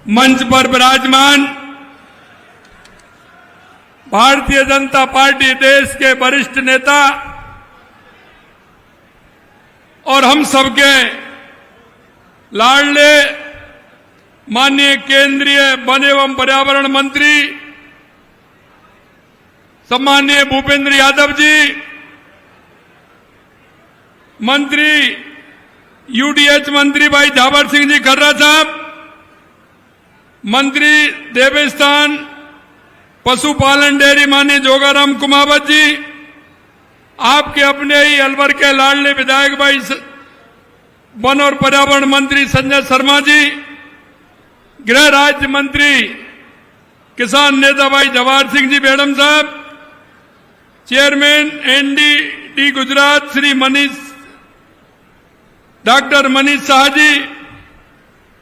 मंच पर विराजमान भारतीय जनता पार्टी देश के वरिष्ठ नेता और हम सबके लाडले माननीय केंद्रीय वन एवं पर्यावरण मंत्री सम्माननीय भूपेंद्र यादव जी, मंत्री यूडीएच मंत्री भाई झावर सिंह जी खर्रा साहब, मंत्री देवस्थान पशुपालन डेयरी माननीय जोगाराम कुमावत जी, आपके अपने ही अलवर के लाडले विधायक भाई वन और पर्यावरण मंत्री संजय शर्मा जी, गृह राज्य मंत्री किसान नेता भाई जवाहर सिंह जी मैडम साहब, chairman NDD Gujarat Shri doctor Manish Shah ji,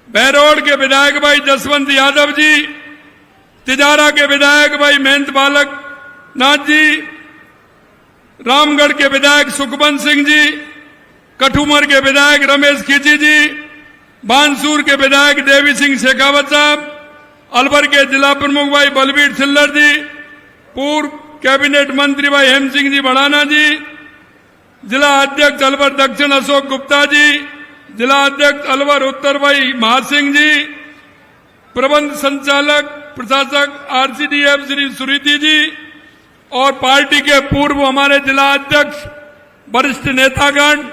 Behror के विधायक भाई जसवंत यादव जी, तिजारा के विधायक भाई महंत बालक नाथ जी, रामगढ़ के विधायक सुखवंत सिंह जी, कठुमर के विधायक रमेश खींची जी, बानसूर के विधायक देवी सिंह शेखावत साहब, अलवर के जिला प्रमुख भाई बलबीर सिल्लर जी, पूर्व कैबिनेट मंत्री भाई हेम सिंह जी बढ़ाना जी, जिला अध्यक्ष अलवर दक्षिण अशोक गुप्ता जी, जिला अध्यक्ष अलवर उत्तर भाई महासिंह जी, प्रबंध संचालक प्रशासक आरसीडीएफ श्री सुरीति जी और पार्टी के पूर्व हमारे जिला अध्यक्ष वरिष्ठ नेतागण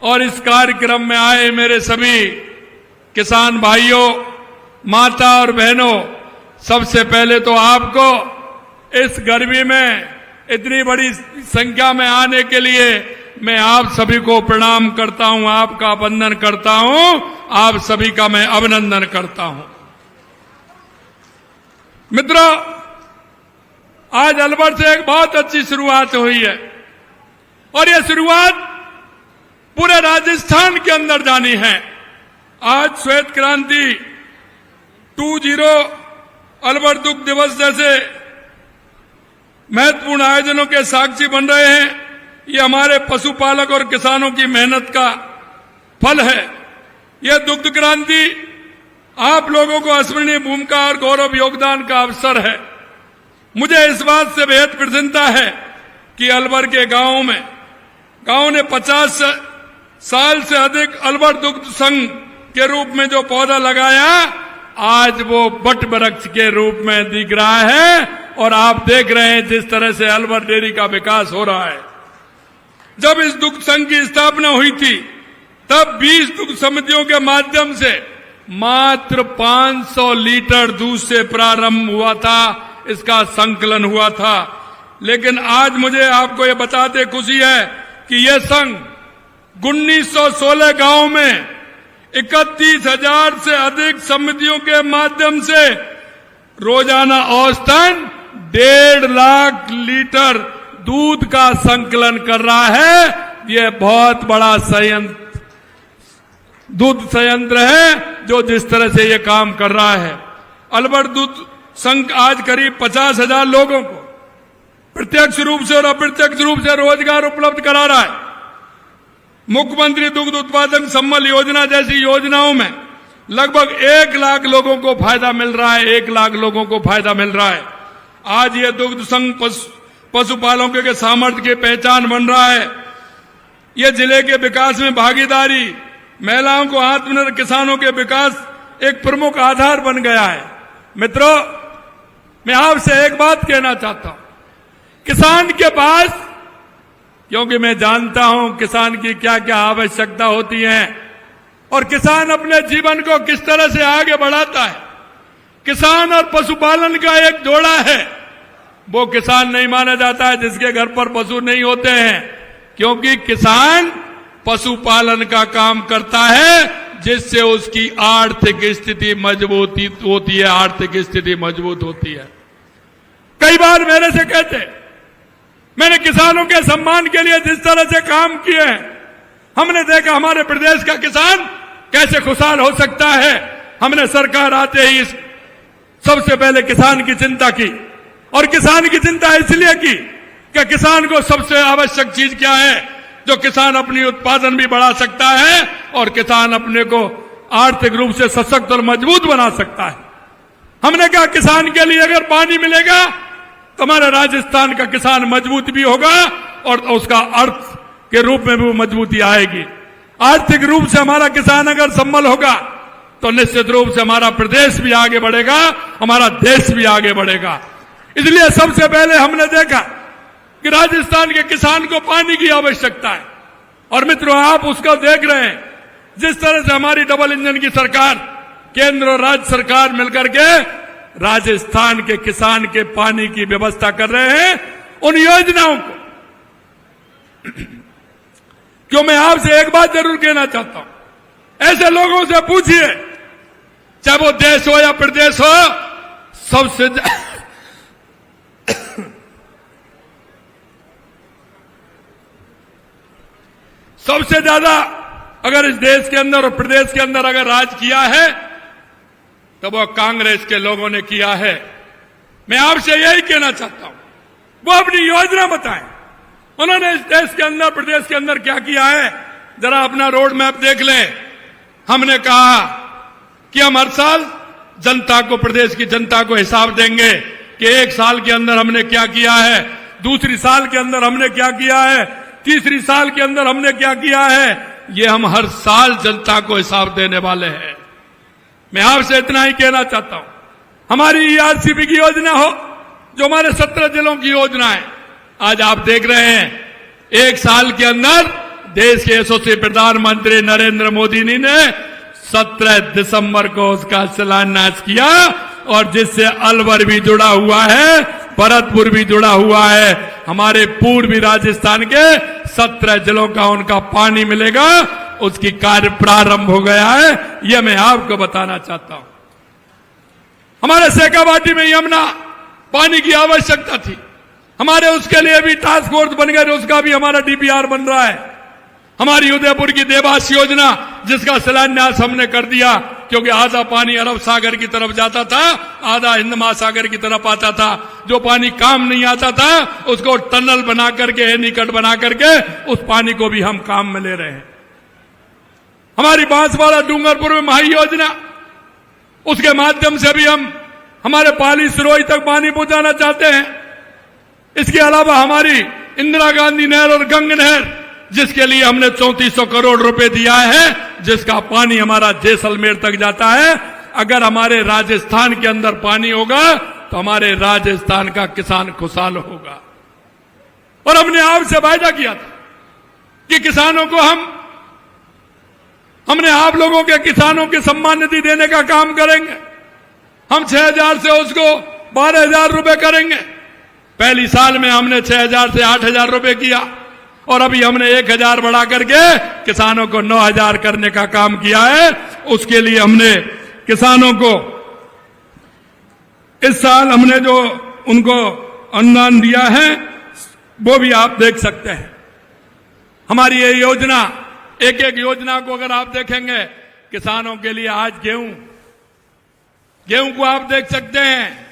और इस कार्यक्रम में आए मेरे सभी किसान भाइयों, माता और बहनों, सबसे पहले तो आपको इस गर्मी में इतनी बड़ी संख्या में आने के लिए मैं आप सभी को प्रणाम करता हूं, आपका वंदन करता हूं, आप सभी का मैं अभिनंदन करता हूं। मित्रों, आज अलवर से एक बहुत अच्छी शुरुआत हुई है और यह शुरुआत पूरे राजस्थान के अंदर जानी है। आज श्वेत क्रांति 20 अलवर दुग्ध दिवस जैसे महत्वपूर्ण आयोजनों के साक्षी बन रहे हैं। ये हमारे पशुपालक और किसानों की मेहनत का फल है। यह दुग्ध क्रांति आप लोगों को अविस्मरणीय भूमिका और गौरव योगदान का अवसर है। मुझे इस बात से बेहद प्रसन्नता है कि अलवर के गांव ने 50 साल से अधिक अलवर दुग्ध संघ के रूप में जो पौधा लगाया, आज वो बट वृक्ष के रूप में दिख रहा है और आप देख रहे हैं जिस तरह से अलवर डेयरी का विकास हो रहा है। जब इस दुग्ध संघ की स्थापना हुई थी तब 20 दुग्ध समितियों के माध्यम से मात्र 500 लीटर दूध से प्रारंभ हुआ था, इसका संकलन हुआ था। लेकिन आज मुझे आपको ये बताते खुशी है कि यह संघ 1916 गांव में 31,000 से अधिक समितियों के माध्यम से रोजाना औसतन 1.5 लाख लीटर दूध का संकलन कर रहा है। यह बहुत बड़ा दूध संयंत्र है जो जिस तरह से यह काम कर रहा है। अलवर दूध संघ आज करीब 50,000 लोगों को प्रत्यक्ष रूप से और अप्रत्यक्ष रूप से रोजगार उपलब्ध करा रहा है। मुख्यमंत्री दुग्ध उत्पादन सम्मल योजना जैसी योजनाओं में लगभग 1 लाख लोगों को फायदा मिल रहा है। 1 लाख लोगों को फायदा मिल रहा है। आज ये दुग्ध संघ पशुपालकों के सामर्थ्य की पहचान बन रहा है। ये जिले के विकास में भागीदारी, महिलाओं को आत्मनिर्भर, किसानों के विकास एक प्रमुख आधार बन गया है। मित्रों, मैं आपसे एक बात कहना चाहता हूं। किसान के पास, क्योंकि मैं जानता हूं किसान की क्या क्या आवश्यकता होती है और किसान अपने जीवन को किस तरह से आगे बढ़ाता है। किसान और पशुपालन का एक जोड़ा है। वो किसान नहीं माना जाता है जिसके घर पर पशु नहीं होते हैं, क्योंकि किसान पशुपालन का काम करता है जिससे उसकी आर्थिक स्थिति मजबूत होती है, आर्थिक स्थिति मजबूत होती है। कई बार मेरे से कहते, मैंने किसानों के सम्मान के लिए जिस तरह से काम किए हैं, हमने देखा हमारे प्रदेश का किसान कैसे खुशहाल हो सकता है। हमने सरकार आते ही सबसे पहले किसान की चिंता की और किसान की चिंता इसलिए की कि किसान को सबसे आवश्यक चीज क्या है, जो किसान अपनी उत्पादन भी बढ़ा सकता है और किसान अपने को आर्थिक रूप से सशक्त और मजबूत बना सकता है। हमने कहा किसान के लिए अगर पानी मिलेगा तो हमारे राजस्थान का किसान मजबूत भी होगा और उसका अर्थ के रूप में भी मजबूती आएगी। आर्थिक रूप से हमारा किसान अगर संबल होगा तो निश्चित रूप से हमारा प्रदेश भी आगे बढ़ेगा, हमारा देश भी आगे बढ़ेगा। इसलिए सबसे पहले हमने देखा कि राजस्थान के किसान को पानी की आवश्यकता है। और मित्रों, आप उसको देख रहे हैं, जिस तरह से हमारी डबल इंजन की सरकार, केंद्र और राज्य सरकार मिलकर के राजस्थान के किसान के पानी की व्यवस्था कर रहे हैं, उन योजनाओं को क्यों मैं आपसे एक बात जरूर कहना चाहता हूं, ऐसे लोगों से पूछिए, चाहे वो देश हो या प्रदेश हो, सबसे ज्यादा अगर इस देश के अंदर और प्रदेश के अंदर अगर राज किया है तो वो कांग्रेस के लोगों ने किया है। मैं आपसे यही कहना चाहता हूं, वो अपनी योजना बताएं, उन्होंने इस देश के अंदर प्रदेश के अंदर क्या किया है, जरा अपना रोड मैप देख लें। हमने कहा कि हम हर साल जनता को, प्रदेश की जनता को हिसाब देंगे कि एक साल के अंदर हमने क्या किया है, दूसरी साल के अंदर हमने क्या किया है, तीसरी साल के अंदर हमने क्या किया है। ये हम हर साल जनता को हिसाब देने वाले हैं। मैं आपसे इतना ही कहना चाहता हूं, हमारी ईआरसीपी की योजना हो, जो हमारे 17 जिलों की योजना है, आज आप देख रहे हैं एक साल के अंदर देश के यशस्वी प्रधानमंत्री नरेंद्र मोदी जी ने 17 दिसंबर को उसका शिलान्यास किया और जिससे अलवर भी जुड़ा हुआ है, भरतपुर भी जुड़ा हुआ है, हमारे पूर्वी राजस्थान के 17 जिलों का उनका पानी मिलेगा, उसकी कार्य प्रारंभ हो गया है। यह मैं आपको बताना चाहता हूं। हमारे शेखावाटी में यमुना पानी की आवश्यकता थी, हमारे उसके लिए भी टास्क फोर्स बन गए, उसका भी हमारा डीपीआर बन रहा है। हमारी उदयपुर की देवास योजना, जिसका शिलान्यास हमने कर दिया, क्योंकि आधा पानी अरब सागर की तरफ जाता था, आधा हिंद महासागर की तरफ आता था। जो पानी काम नहीं आता था उसको टनल बना करके, एनीकट बना करके उस पानी को भी हम काम में ले रहे हैं। हमारी बांसवाड़ा डूंगरपुर में महाई योजना, उसके माध्यम से भी हम हमारे पाली सिरोही तक पानी पहुंचाना चाहते हैं। इसके अलावा हमारी इंदिरा गांधी नहर और गंग नहर, जिसके लिए हमने 3400 करोड़ रुपए दिया है, जिसका पानी हमारा जैसलमेर तक जाता है। अगर हमारे राजस्थान के अंदर पानी होगा तो हमारे राजस्थान का किसान खुशहाल होगा। और हमने आपसे वायदा किया था कि किसानों को हमने आप लोगों के किसानों की सम्मान निधि देने का काम करेंगे। हम 6000 से उसको 12000 रुपए करेंगे। पहली साल में हमने 6000 से 8000 रुपए किया और अभी हमने 1000 बढ़ा करके किसानों को 9000 करने का काम किया है। उसके लिए हमने किसानों को इस साल हमने जो उनको अनुदान दिया है वो भी आप देख सकते हैं। हमारी ये योजना, एक एक योजना को अगर आप देखेंगे, किसानों के लिए आज गेहूं को आप देख सकते हैं।